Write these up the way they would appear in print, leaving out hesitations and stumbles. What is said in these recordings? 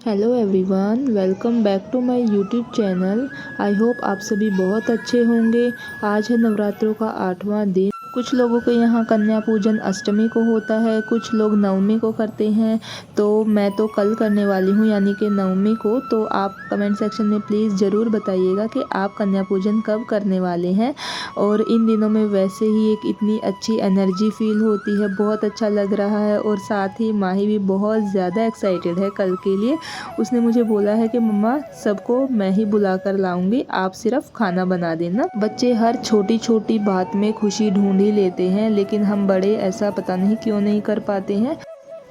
Hello everyone, welcome back to my YouTube channel. I hope आप सभी बहुत अच्छे होंगे। आज है नवरात्रों का 8वां दिन। कुछ लोगों के यहाँ कन्या पूजन अष्टमी को होता है, कुछ लोग नवमी को करते हैं। तो मैं तो कल करने वाली हूँ, यानी कि नवमी को। तो आप कमेंट सेक्शन में प्लीज़ ज़रूर बताइएगा कि आप कन्या पूजन कब करने वाले हैं। और इन दिनों में वैसे ही एक इतनी अच्छी एनर्जी फील होती है, बहुत अच्छा लग रहा है। और साथ ही माही भी बहुत ज़्यादा एक्साइटेड है कल के लिए। उसने मुझे बोला है कि मम्मा सबको मैं ही बुला कर लाऊंगी, आप सिर्फ खाना बना देना। बच्चे हर छोटी छोटी बात में खुशी ढूंढ ही लेते हैं, लेकिन हम बड़े ऐसा पता नहीं क्यों नहीं कर पाते हैं।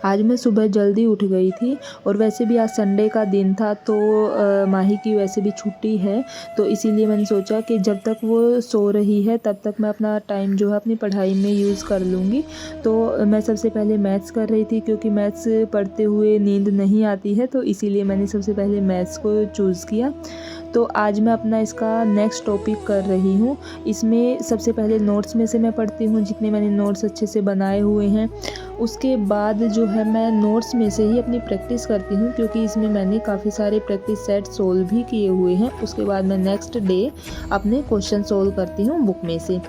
आज मैं सुबह जल्दी उठ गई थी, और वैसे भी आज संडे का दिन था, तो माही की वैसे भी छुट्टी है। तो इसीलिए मैंने सोचा कि जब तक वो सो रही है तब तक मैं अपना टाइम जो है अपनी पढ़ाई में यूज़ कर लूँगी। तो मैं सबसे पहले मैथ्स कर रही थी, क्योंकि मैथ्स पढ़ते हुए नींद नहीं आती है, तो इसीलिए मैंने सबसे पहले मैथ्स को चूज़ किया। तो आज मैं अपना इसका नेक्स्ट टॉपिक कर रही हूँ। इसमें सबसे पहले नोट्स में से मैं पढ़ती हूँ, जितने मैंने नोट्स अच्छे से बनाए हुए हैं। उसके बाद जो है मैं नोट्स में से ही अपनी प्रैक्टिस करती हूँ, क्योंकि इसमें मैंने काफ़ी सारे प्रैक्टिस सेट सोल्व भी किए हुए हैं। उसके बाद मैं नेक्स्ट डे अपने क्वेश्चन सोल्व करती हूँ बुक में से।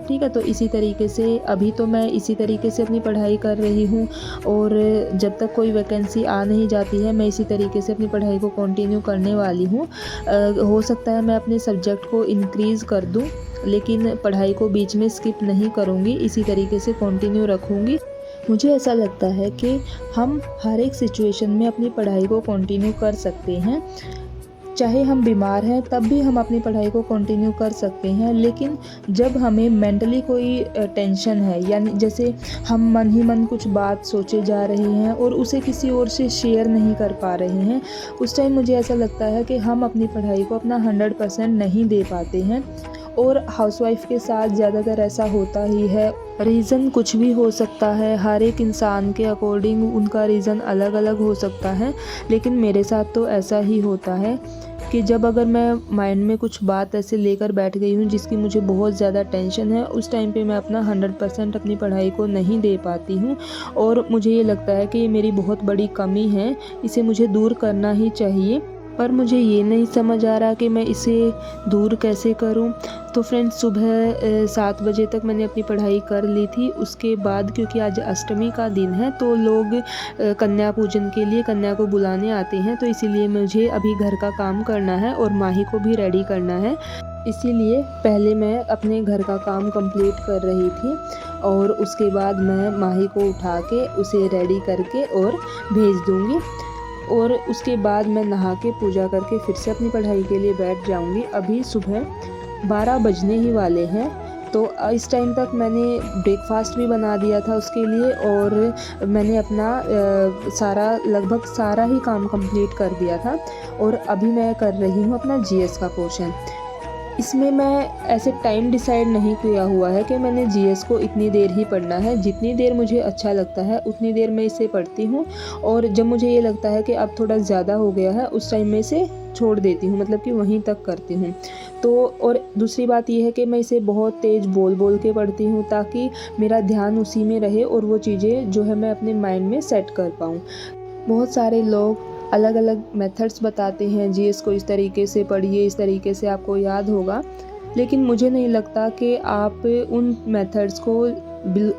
ठीक है, तो इसी तरीके से अभी तो मैं इसी तरीके से अपनी पढ़ाई कर रही हूँ। और जब तक कोई वैकेंसी आ नहीं जाती है, मैं इसी तरीके से अपनी पढ़ाई को कंटिन्यू करने वाली हूँ। हो सकता है मैं अपने सब्जेक्ट को इंक्रीज़ कर दूँ, लेकिन पढ़ाई को बीच में स्किप नहीं करूँगी, इसी तरीके से कंटिन्यू रखूँगी। मुझे ऐसा लगता है कि हम हर एक सिचुएशन में अपनी पढ़ाई को कंटिन्यू कर सकते हैं। चाहे हम बीमार हैं तब भी हम अपनी पढ़ाई को कंटिन्यू कर सकते हैं। लेकिन जब हमें मेंटली कोई टेंशन है, यानी जैसे हम मन ही मन कुछ बात सोचे जा रहे हैं और उसे किसी और से शेयर नहीं कर पा रहे हैं, उस टाइम मुझे ऐसा लगता है कि हम अपनी पढ़ाई को अपना 100% नहीं दे पाते हैं। और हाउसवाइफ के साथ ज़्यादातर ऐसा होता ही है। रीज़न कुछ भी हो सकता है, हर एक इंसान के अकॉर्डिंग उनका रीज़न अलग अलग हो सकता है। लेकिन मेरे साथ तो ऐसा ही होता है कि जब अगर मैं माइंड में कुछ बात ऐसे लेकर बैठ गई हूँ जिसकी मुझे बहुत ज़्यादा टेंशन है, उस टाइम पे मैं अपना 100% अपनी पढ़ाई को नहीं दे पाती हूँ। और मुझे ये लगता है कि ये मेरी बहुत बड़ी कमी है, इसे मुझे दूर करना ही चाहिए। पर मुझे ये नहीं समझ आ रहा कि मैं इसे दूर कैसे करूं। तो फ्रेंड्स, सुबह 7 बजे तक मैंने अपनी पढ़ाई कर ली थी। उसके बाद क्योंकि आज अष्टमी का दिन है, तो लोग कन्या पूजन के लिए कन्या को बुलाने आते हैं, तो इसीलिए मुझे अभी घर का काम करना है और माही को भी रेडी करना है। इसीलिए पहले मैं अपने घर का काम कंप्लीट कर रही थी, और उसके बाद मैं माही को उठा के उसे रेडी करके और भेज दूँगी। और उसके बाद मैं नहा के पूजा करके फिर से अपनी पढ़ाई के लिए बैठ जाऊंगी। अभी सुबह 12 बजने ही वाले हैं, तो इस टाइम तक मैंने ब्रेकफास्ट भी बना दिया था उसके लिए, और मैंने अपना लगभग सारा ही काम कंप्लीट कर दिया था। और अभी मैं कर रही हूँ अपना जीएस का पोर्शन। इसमें मैं ऐसे टाइम डिसाइड नहीं किया हुआ है कि मैंने जीएस को इतनी देर ही पढ़ना है। जितनी देर मुझे अच्छा लगता है उतनी देर मैं इसे पढ़ती हूँ, और जब मुझे ये लगता है कि अब थोड़ा ज़्यादा हो गया है, उस टाइम में इसे छोड़ देती हूँ, मतलब कि वहीं तक करती हूँ। तो और दूसरी बात ये है कि मैं इसे बहुत तेज़ बोल बोल के पढ़ती हूँ, ताकि मेरा ध्यान उसी में रहे और वो चीज़ें जो है मैं अपने माइंड में सेट कर पाऊँ। बहुत सारे लोग अलग अलग मेथड्स बताते हैं, जीएस को इस तरीके से पढ़िए, इस तरीके से आपको याद होगा। लेकिन मुझे नहीं लगता कि आप उन मेथड्स को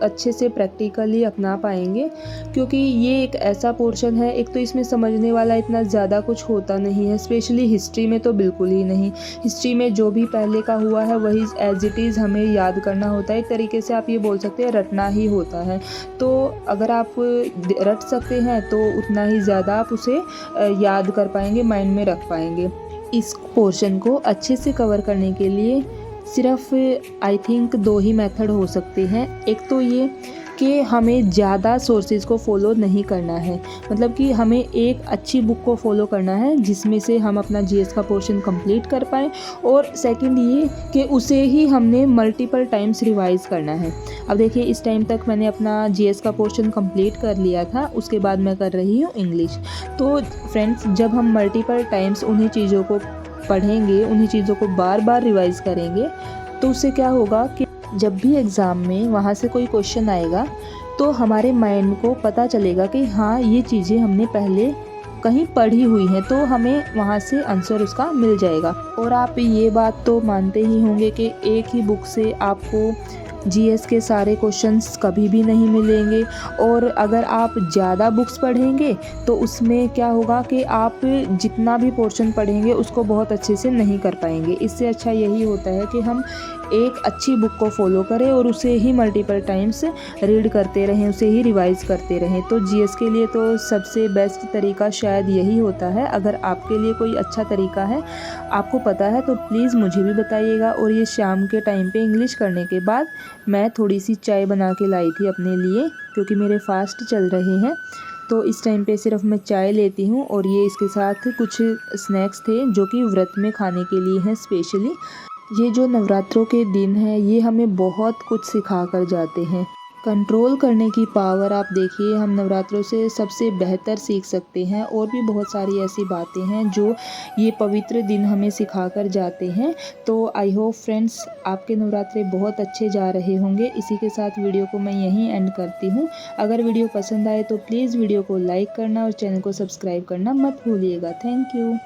अच्छे से प्रैक्टिकली अपना पाएंगे, क्योंकि ये एक ऐसा पोर्शन है, एक तो इसमें समझने वाला इतना ज़्यादा कुछ होता नहीं है। स्पेशली हिस्ट्री में तो बिल्कुल ही नहीं। हिस्ट्री में जो भी पहले का हुआ है वही एज इट इज़ हमें याद करना होता है। एक तरीके से आप ये बोल सकते हैं रटना ही होता है। तो अगर आप रट सकते हैं तो उतना ही ज़्यादा आप उसे याद कर पाएंगे, माइंड में रख पाएंगे। इस पोर्शन को अच्छे से कवर करने के लिए सिर्फ आई थिंक 2 ही मेथड हो सकते हैं। एक तो ये कि हमें ज़्यादा सोर्सेज को फॉलो नहीं करना है, मतलब कि हमें एक अच्छी बुक को फॉलो करना है जिसमें से हम अपना जीएस का पोर्शन कंप्लीट कर पाएँ। और सेकंड ये कि उसे ही हमने मल्टीपल टाइम्स रिवाइज करना है। अब देखिए, इस टाइम तक मैंने अपना जीएस का पोर्शन कंप्लीट कर लिया था, उसके बाद मैं कर रही हूँ इंग्लिश। तो फ्रेंड्स, जब हम मल्टीपल टाइम्स उन्हीं चीज़ों को पढ़ेंगे, उन्हीं चीज़ों को बार बार रिवाइज करेंगे, तो उससे क्या होगा कि जब भी एग्ज़ाम में वहाँ से कोई क्वेश्चन आएगा तो हमारे माइंड को पता चलेगा कि हाँ, ये चीज़ें हमने पहले कहीं पढ़ी हुई हैं तो हमें वहाँ से आंसर उसका मिल जाएगा। और आप ये बात तो मानते ही होंगे कि एक ही बुक से आपको जीएस के सारे क्वेश्चंस कभी भी नहीं मिलेंगे। और अगर आप ज़्यादा बुक्स पढ़ेंगे तो उसमें क्या होगा कि आप जितना भी पोर्शन पढ़ेंगे उसको बहुत अच्छे से नहीं कर पाएंगे। इससे अच्छा यही होता है कि हम एक अच्छी बुक को फॉलो करें और उसे ही मल्टीपल टाइम्स रीड करते रहें, उसे ही रिवाइज़ करते रहें। तो जीएस के लिए तो सबसे बेस्ट तरीका शायद यही होता है। अगर आपके लिए कोई अच्छा तरीका है, आपको पता है, तो प्लीज़ मुझे भी बताइएगा। और ये शाम के टाइम पे इंग्लिश करने के बाद मैं थोड़ी सी चाय बना के लाई थी अपने लिए, क्योंकि मेरे फास्ट चल रहे हैं। तो इस टाइम पे सिर्फ मैं चाय लेती हूँ और ये इसके साथ कुछ स्नैक्स थे जो कि व्रत में खाने के लिए हैं स्पेशली। ये जो नवरात्रों के दिन हैं ये हमें बहुत कुछ सिखा कर जाते हैं। कंट्रोल करने की पावर आप देखिए, हम नवरात्रों से सबसे बेहतर सीख सकते हैं। और भी बहुत सारी ऐसी बातें हैं जो ये पवित्र दिन हमें सिखा कर जाते हैं। तो आई होप फ्रेंड्स आपके नवरात्रे बहुत अच्छे जा रहे होंगे। इसी के साथ वीडियो को मैं यहीं एंड करती हूँ। अगर वीडियो पसंद आए तो प्लीज़ वीडियो को लाइक करना और चैनल को सब्सक्राइब करना मत भूलिएगा। Thank you.